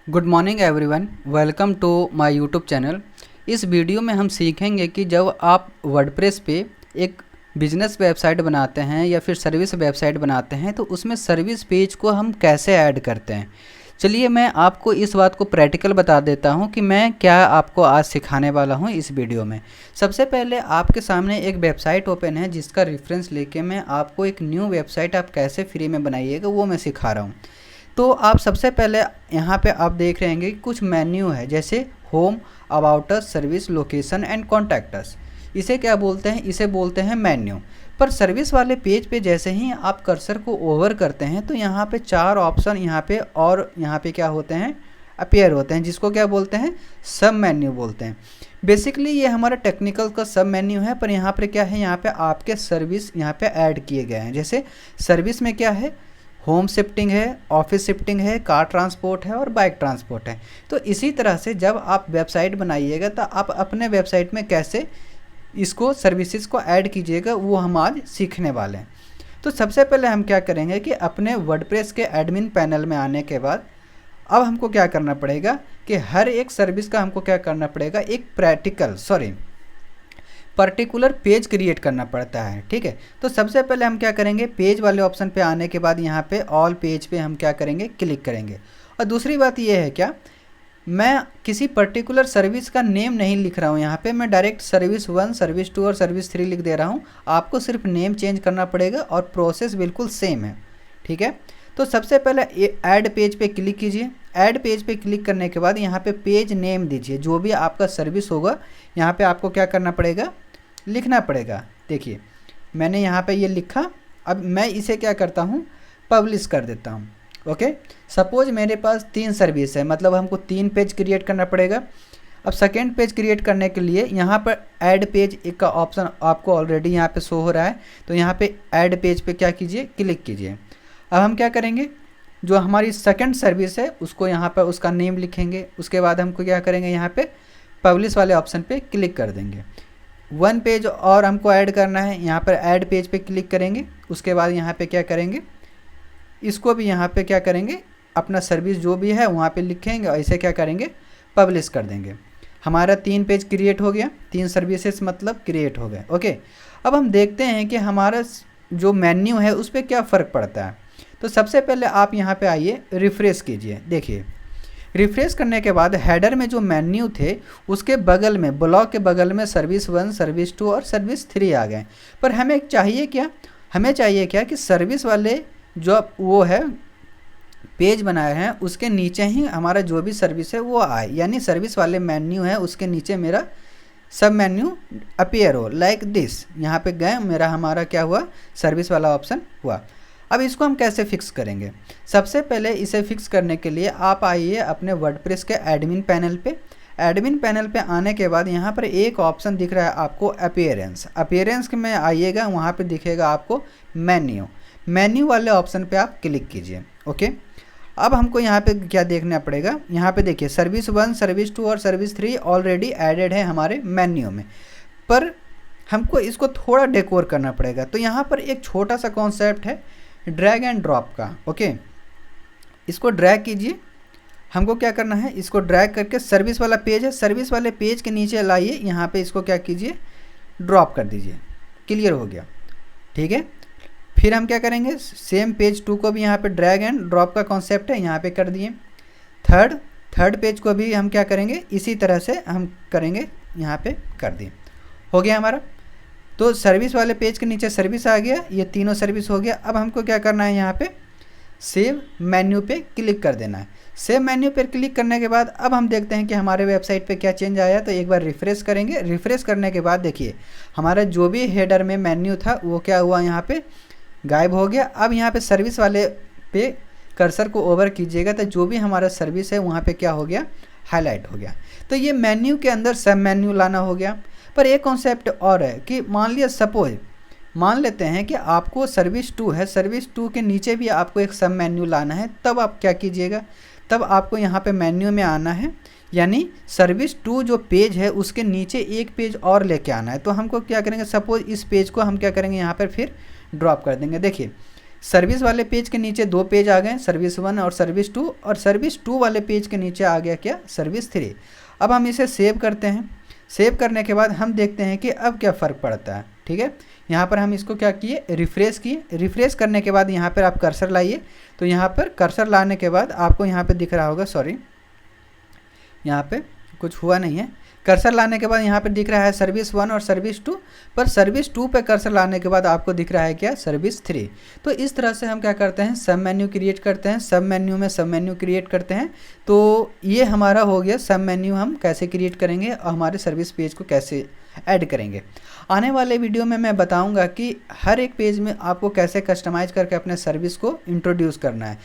Good morning everyone, welcome to my YouTube channel. इस video में हम सीखेंगे कि जब आप वर्डप्रेस पे एक बिजनेस वेबसाइट बनाते हैं या फिर सर्विस वेबसाइट बनाते हैं तो उसमें सर्विस पेज को हम कैसे ऐड करते हैं। चलिए मैं आपको इस बात को प्रैक्टिकल बता देता हूं कि मैं क्या आपको आज सिखाने वाला हूं इस वीडियो में। सबसे पहले आपके सामने एक वेबसाइट ओपन है जिसका रेफरेंस लेके मैं आपको एक न्यू वेबसाइट आप कैसे फ्री में बनाइएगा वो मैं सिखा रहा हूँ। तो आप सबसे पहले यहाँ पे आप देख रहे हैं कुछ मेन्यू है, जैसे home, about us, service, location and contact us. इसे क्या बोलते हैं? इसे बोलते हैं मेन्यू। पर सर्विस वाले पेज पे जैसे ही आप कर्सर को ओवर करते हैं तो यहाँ पे चार ऑप्शन यहाँ पे क्या होते हैं? अपीयर होते हैं, जिसको क्या बोलते हैं? सब मेन्यू बोलते हैं। बेसिकली ये हमारा टेक्निकल का सब मेन्यू है, पर यहाँ पे क्या है? यहाँ पे आपके सर्विस यहाँ पे ऐड किए गए हैं। जैसे सर्विस में क्या है? होम शिफ्टिंग है, ऑफिस शिफ्टिंग है, कार ट्रांसपोर्ट है और बाइक ट्रांसपोर्ट है। तो इसी तरह से जब आप वेबसाइट बनाइएगा तो आप अपने वेबसाइट में कैसे इसको सर्विसेज को ऐड कीजिएगा वो हम आज सीखने वाले हैं। तो सबसे पहले हम क्या करेंगे कि अपने वर्डप्रेस के एडमिन पैनल में आने के बाद अब हमको क्या करना पड़ेगा कि हर एक सर्विस का हमको क्या करना पड़ेगा? एक पर्टिकुलर पेज क्रिएट करना पड़ता है। ठीक है, तो सबसे पहले हम क्या करेंगे? पेज वाले ऑप्शन पे आने के बाद यहाँ पे ऑल पेज पे हम क्या करेंगे? क्लिक करेंगे। और दूसरी बात ये है क्या, मैं किसी पर्टिकुलर सर्विस का नेम नहीं लिख रहा हूँ, यहाँ पे मैं डायरेक्ट सर्विस 1, सर्विस 2 और सर्विस 3 लिख दे रहा हूँ। आपको सिर्फ नेम चेंज करना पड़ेगा और प्रोसेस बिल्कुल सेम है। ठीक है, तो सबसे पहले ऐड पेज पे क्लिक कीजिए। ऐड पेज पे क्लिक करने के बाद यहाँ पे पेज नेम दीजिए, जो भी आपका सर्विस होगा यहाँ पे आपको क्या करना पड़ेगा? लिखना पड़ेगा। देखिए मैंने यहाँ पे ये लिखा। अब मैं इसे क्या करता हूँ? पब्लिश कर देता हूँ। ओके, सपोज मेरे पास 3 सर्विस है, मतलब हमको 3 पेज क्रिएट करना पड़ेगा। अब सेकेंड पेज क्रिएट करने के लिए यहाँ पर ऐड पेज एक का ऑप्शन आपको ऑलरेडी यहाँ पे शो हो रहा है, तो यहाँ पे ऐड पेज पे क्या कीजिए? क्लिक कीजिए। अब हम क्या करेंगे? जो हमारी सेकेंड सर्विस है उसको यहाँ पर उसका नेम लिखेंगे। उसके बाद हमको क्या करेंगे? यहाँ पे पब्लिश वाले ऑप्शन पे क्लिक कर देंगे। 1 पेज और हमको ऐड करना है, यहाँ पर ऐड पेज पे क्लिक करेंगे। उसके बाद यहाँ पे क्या करेंगे? इसको भी यहाँ पे क्या करेंगे? अपना सर्विस जो भी है वहाँ पे लिखेंगे और इसे क्या करेंगे? पब्लिश कर देंगे। हमारा 3 पेज क्रिएट हो गया, 3 सर्विसेज मतलब क्रिएट हो गए। ओके, अब हम देखते हैं कि हमारा जो मेन्यू है उस पर क्या फ़र्क पड़ता है। तो सबसे पहले आप यहाँ पे आइए, रिफ्रेश कीजिए। देखिए रिफ्रेश करने के बाद हेडर में जो मेन्यू थे उसके बगल में, ब्लॉक के बगल में सर्विस 1, सर्विस 2 और सर्विस 3 आ गए। पर हमें चाहिए क्या? हमें चाहिए क्या कि सर्विस वाले जो वो है पेज बनाए हैं उसके नीचे ही हमारा जो भी सर्विस है वो आए, यानी सर्विस वाले मेन्यू है उसके नीचे मेरा सब मेन्यू अपीयर हो, लाइक दिस। यहाँ पे गए, मेरा हमारा क्या हुआ? सर्विस वाला ऑप्शन हुआ। अब इसको हम कैसे फिक्स करेंगे? सबसे पहले इसे फिक्स करने के लिए आप आइए अपने वर्डप्रेस के एडमिन पैनल पे। एडमिन पैनल पे आने के बाद यहाँ पर एक ऑप्शन दिख रहा है आपको, अपीयरेंस। अपीयरेंस में आइएगा, वहाँ पे दिखेगा आपको मेन्यू। मेन्यू वाले ऑप्शन पे आप क्लिक कीजिए। ओके, अब हमको यहाँ पे क्या देखना पड़ेगा? यहाँ पे देखिए सर्विस 1, सर्विस 2 और सर्विस 3 ऑलरेडी एडेड है हमारे मेन्यू में, पर हमको इसको थोड़ा डेकोर करना पड़ेगा। तो यहाँ पर एक छोटा सा कॉन्सेप्ट है ड्रैग एंड ड्रॉप का। ओके, इसको ड्रैग कीजिए। हमको क्या करना है? इसको ड्रैग करके सर्विस वाला पेज है, सर्विस वाले पेज के नीचे लाइए, यहाँ पे इसको क्या कीजिए? ड्रॉप कर दीजिए। क्लियर हो गया? ठीक है, फिर हम क्या करेंगे? सेम पेज 2 को भी यहाँ पे ड्रैग एंड ड्रॉप का कॉन्सेप्ट है, यहाँ पे कर दिए। थर्ड पेज को भी हम क्या करेंगे? इसी तरह से हम करेंगे, यहाँ पे कर दिए। हो गया हमारा। तो सर्विस वाले पेज के नीचे सर्विस आ गया, ये तीनों सर्विस हो गया। अब हमको क्या करना है? यहाँ पे सेव मेन्यू पे क्लिक कर देना है। सेव मेन्यू पर क्लिक करने के बाद अब हम देखते हैं कि हमारे वेबसाइट पे क्या चेंज आया। तो एक बार रिफ़्रेश करेंगे। रिफ़्रेश करने के बाद देखिए हमारा जो भी हेडर में मेन्यू था वो क्या हुआ? यहाँ पे गायब हो गया। अब यहाँ पे सर्विस वाले पे कर्सर को ओवर कीजिएगा तो जो भी हमारा सर्विस है वहाँ पे क्या हो गया? हाईलाइट हो गया। तो ये मेन्यू के अंदर सब मेन्यू लाना हो गया। पर एक कॉन्सेप्ट और है कि मान लेते हैं कि आपको सर्विस 2 है, सर्विस 2 के नीचे भी आपको एक सब मेन्यू लाना है, तब आप क्या कीजिएगा? तब आपको यहाँ पे मेन्यू में आना है, यानी सर्विस 2 जो पेज है उसके नीचे एक पेज और लेके आना है। तो हमको क्या करेंगे? सपोज इस पेज को हम क्या करेंगे? यहाँ पर फिर ड्रॉप कर देंगे। देखिए सर्विस वाले पेज के नीचे 2 पेज आ गए, सर्विस 1 और सर्विस 2, और सर्विस 2 वाले पेज के नीचे आ गया क्या, सर्विस 3। अब हम इसे सेव करते हैं। सेव करने के बाद हम देखते हैं कि अब क्या फ़र्क पड़ता है। ठीक है, यहाँ पर हम इसको क्या किए, रिफ़्रेश किए। रिफ़्रेश करने के बाद यहाँ पर आप कर्सर लाइए। तो यहाँ पर कर्सर लाने के बाद आपको यहाँ पे दिख रहा होगा, सॉरी यहाँ पे कुछ हुआ नहीं है। कर्सर लाने के बाद यहाँ पे दिख रहा है सर्विस 1 और सर्विस 2, पर सर्विस 2 पे कर्सर लाने के बाद आपको दिख रहा है क्या, सर्विस 3। तो इस तरह से हम क्या करते हैं, सब मेन्यू क्रिएट करते हैं, सब मेन्यू में सब मेन्यू क्रिएट करते हैं। तो ये हमारा हो गया सब मेन्यू हम कैसे क्रिएट करेंगे और हमारे सर्विस पेज को कैसे ऐड करेंगे। आने वाले वीडियो में मैं बताऊँगा कि हर एक पेज में आपको कैसे कस्टमाइज़ करके अपने सर्विस को इंट्रोड्यूस करना है।